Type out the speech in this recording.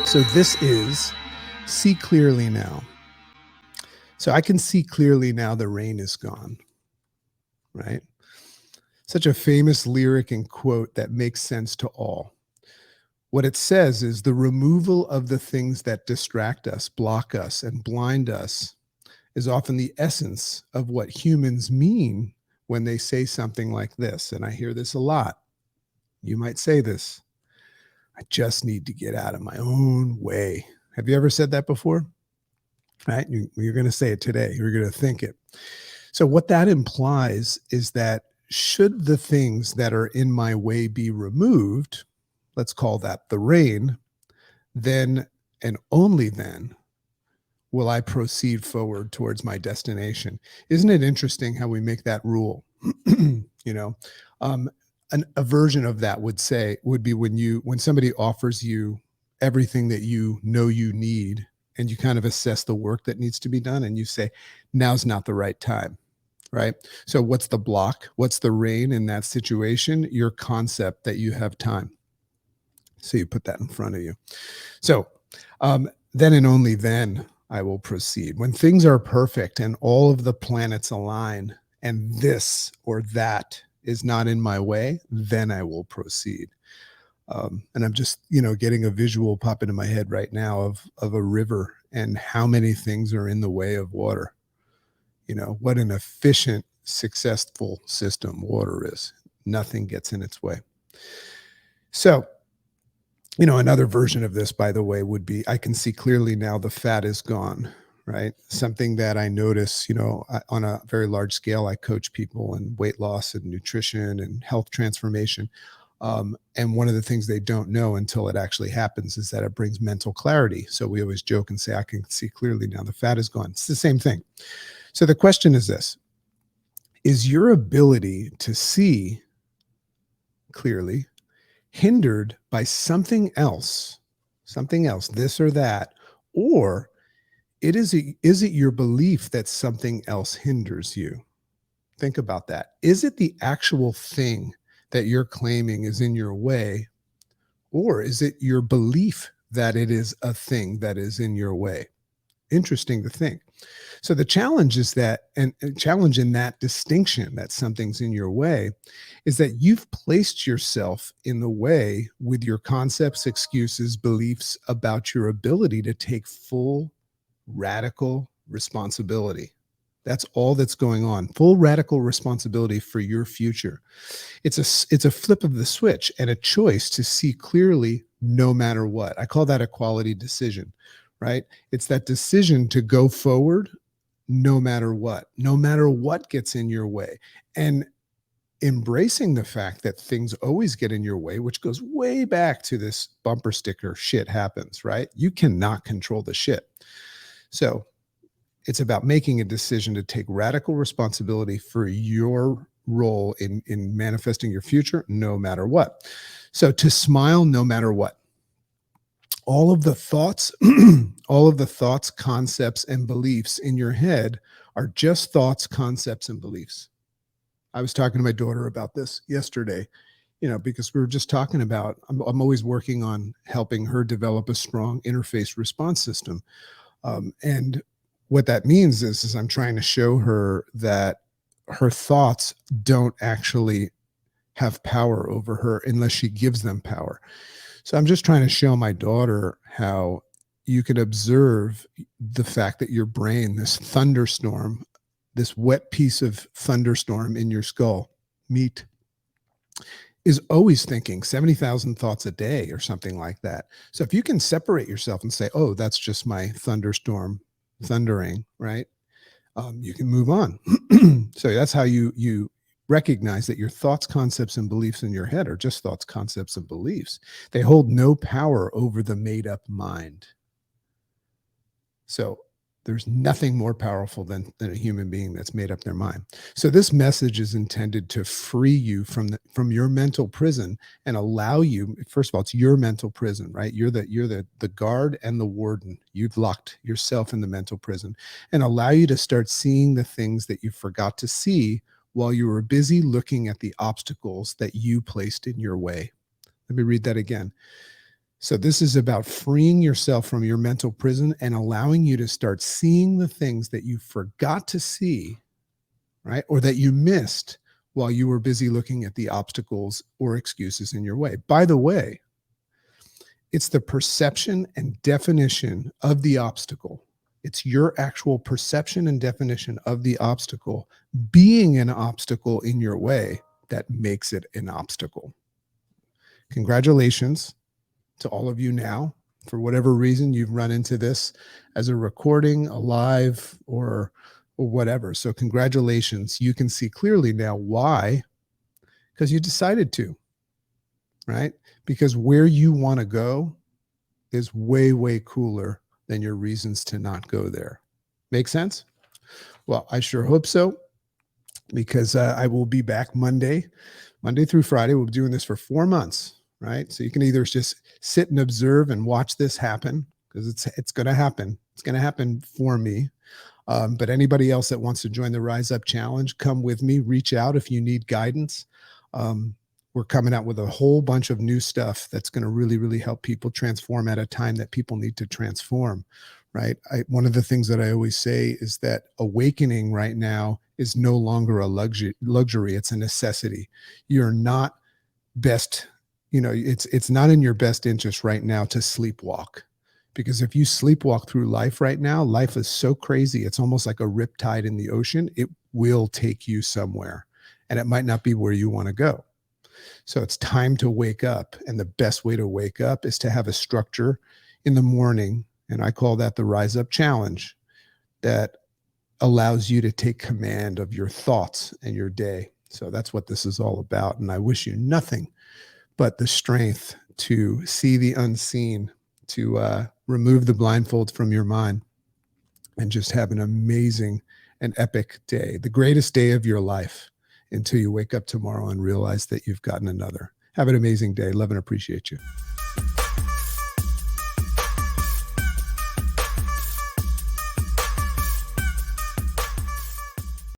So this is See Clearly Now. So I can see clearly now the rain is gone, right? Such a famous lyric and quote that makes sense to all. What it says is the removal of the things that distract us, block us, and blind us is often the essence of what humans mean when they say something like this. And I hear this a lot. You might say this: I just need to get out of my own way. Have you ever said that before? Right? You're going to say it today. You're going to think it. So, what that implies is that should the things that are in my way be removed, let's call that the rain, then and only then will I proceed forward towards my destination. Isn't it interesting how we make that rule? you know, um, a version of that would be when somebody offers you everything that you know you need, and you kind of assess the work that needs to be done, and you say, now's not the right time. Right. So what's the block? What's the rain in that situation? Your concept that you have time. So you put that in front of you. So then and only then I will proceed. When things are perfect and all of the planets align and this or that is not in my way, then I will proceed. And I'm just, getting a visual pop into my head right now of a river and how many things are in the way of water. What an efficient, successful system water is. Nothing gets in its way. So, another version of this, by the way, would be I can see clearly now the fat is gone, right? Something that I notice, on a very large scale, I coach people in weight loss and nutrition and health transformation. And one of the things they don't know until it actually happens is that it brings mental clarity. So we always joke and say, I can see clearly now the fat is gone. It's the same thing. So the question is this: is your ability to see clearly hindered by something else, this or that, or is it your belief that something else hinders you? Think about that. Is it the actual thing that you're claiming is in your way, or is it your belief that it is a thing that is in your way? Interesting to think. So the challenge is that, and challenge in that distinction that something's in your way, is that you've placed yourself in the way with your concepts, excuses, beliefs about your ability to take full radical responsibility. That's all that's going on. Full radical responsibility for your future. It's a flip of the switch and a choice to see clearly no matter what. I call that a quality decision, right? It's that decision to go forward no matter what gets in your way. And embracing the fact that things always get in your way, which goes way back to this bumper sticker, shit happens, right? You cannot control the shit. So it's about making a decision to take radical responsibility for your role in manifesting your future, no matter what. So to smile no matter what. All of the thoughts, concepts, and beliefs in your head are just thoughts, concepts, and beliefs. I was talking to my daughter about this yesterday, because we were just talking about, I'm always working on helping her develop a strong interface response system. And what that means is I'm trying to show her that her thoughts don't actually have power over her unless she gives them power. So I'm just trying to show my daughter how you can observe the fact that your brain, this thunderstorm, this wet piece of thunderstorm in your skull, meat, is always thinking 70,000 thoughts a day or something like that. So if you can separate yourself and say, oh, that's just my thunderstorm thundering, right? You can move on. So that's how you recognize that your thoughts, concepts, and beliefs in your head are just thoughts, concepts, and beliefs. They hold no power over the made-up mind. So there's nothing more powerful than a human being that's made up their mind. So this message is intended to free you from your mental prison and allow you, first of all, it's your mental prison, right? You're the guard and the warden. You've locked yourself in the mental prison, and allow you to start seeing the things that you forgot to see while you were busy looking at the obstacles that you placed in your way. Let me read that again. So this is about freeing yourself from your mental prison and allowing you to start seeing the things that you forgot to see, right? Or that you missed while you were busy looking at the obstacles or excuses in your way. By the way, it's the perception and definition of the obstacle. It's your actual perception and definition of the obstacle being an obstacle in your way that makes it an obstacle. Congratulations to all of you now. For whatever reason, you've run into this as a recording, a live, or whatever. So congratulations. You can see clearly now why, because you decided to, right? Because where you want to go is way, way cooler than your reasons to not go there. Make sense? Well, I sure hope so, because I will be back Monday through Friday. We'll be doing this for 4 months, right? So you can either just sit and observe and watch this happen, because it's going to happen. It's going to happen for me. But anybody else that wants to join the Rise Up Challenge, come with me. Reach out if you need guidance. We're coming out with a whole bunch of new stuff that's going to really, really help people transform at a time that people need to transform, right? One of the things that I always say is that awakening right now is no longer a luxury. It's a necessity. You're not best, it's not in your best interest right now to sleepwalk. Because if you sleepwalk through life right now, life is so crazy. It's almost like a riptide in the ocean. It will take you somewhere, and it might not be where you want to go. So it's time to wake up. And the best way to wake up is to have a structure in the morning. And I call that the Rise Up Challenge, that allows you to take command of your thoughts and your day. So that's what this is all about. And I wish you nothing but the strength to see the unseen, to remove the blindfolds from your mind, and just have an amazing and epic day, the greatest day of your life, until you wake up tomorrow and realize that you've gotten another. Have an amazing day. Love and appreciate you.